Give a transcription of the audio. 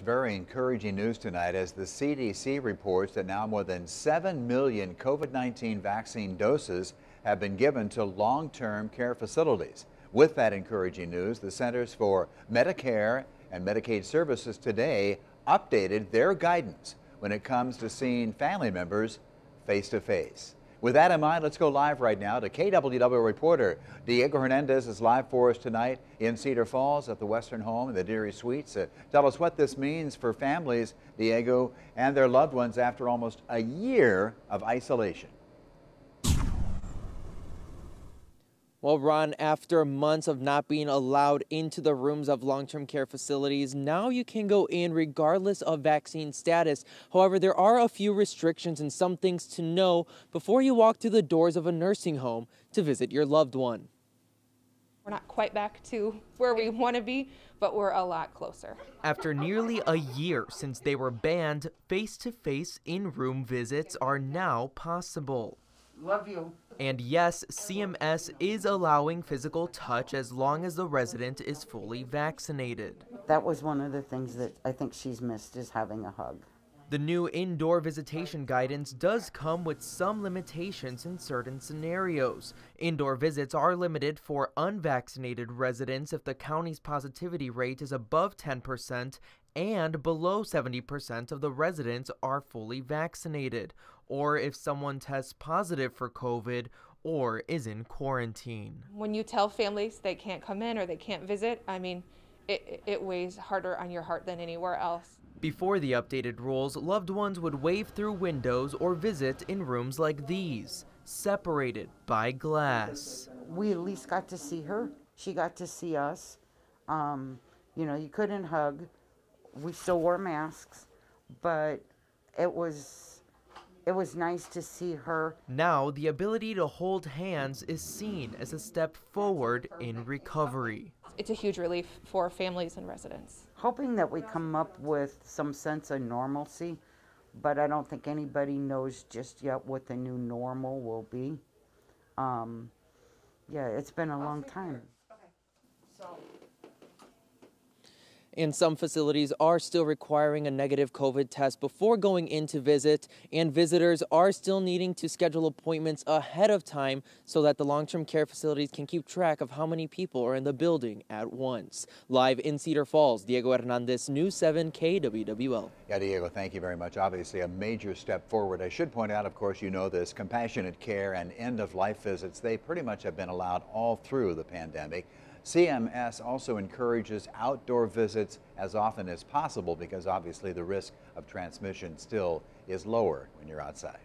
very encouraging news tonight as the CDC reports that now more than 7 million COVID-19 vaccine doses have been given to long-term care facilities. With that encouraging news, the Centers for Medicare and Medicaid Services today updated their guidance when it comes to seeing family members face-to-face. With that in mind, let's go live right now to KWW reporter Diego Hernandez is live for us tonight in Cedar Falls at the Western Home in the Deary Suites. Tell us what this means for families, Diego, and their loved ones after almost a year of isolation. Well, Ron, after months of not being allowed into the rooms of long-term care facilities, now you can go in regardless of vaccine status. However, there are a few restrictions and some things to know before you walk through the doors of a nursing home to visit your loved one. We're not quite back to where we want to be, but we're a lot closer. After nearly a year since they were banned, face-to-face in-room visits are now possible. Love you. And yes, CMS is allowing physical touch as long as the resident is fully vaccinated. That was one of the things that I think she's missed, is having a hug. The new indoor visitation guidance does come with some limitations in certain scenarios. Indoor visits are limited for unvaccinated residents if the county's positivity rate is above 10% and below 70% of the residents are fully vaccinated, or if someone tests positive for COVID or is in quarantine. When you tell families they can't come in or they can't visit, I mean, it weighs harder on your heart than anywhere else. Before the updated rules, loved ones would wave through windows or visit in rooms like these, separated by glass. We at least got to see her. She got to see us. You know, you couldn't hug. We still wore masks, but it was nice to see her. Now, the ability to hold hands is seen as a step forward in recovery. It's a huge relief for families and residents. Hoping that we come up with some sense of normalcy, but I don't think anybody knows just yet what the new normal will be. Yeah, it's been a long time. And some facilities are still requiring a negative COVID test before going in to visit, and visitors are still needing to schedule appointments ahead of time so that the long-term care facilities can keep track of how many people are in the building at once. Live in Cedar Falls, Diego Hernandez, News 7 KWWL. Yeah, Diego, thank you very much. Obviously a major step forward. I should point out, of course, you know this, compassionate care and end-of-life visits, they pretty much have been allowed all through the pandemic. CMS also encourages outdoor visits as often as possible because obviously the risk of transmission still is lower when you're outside.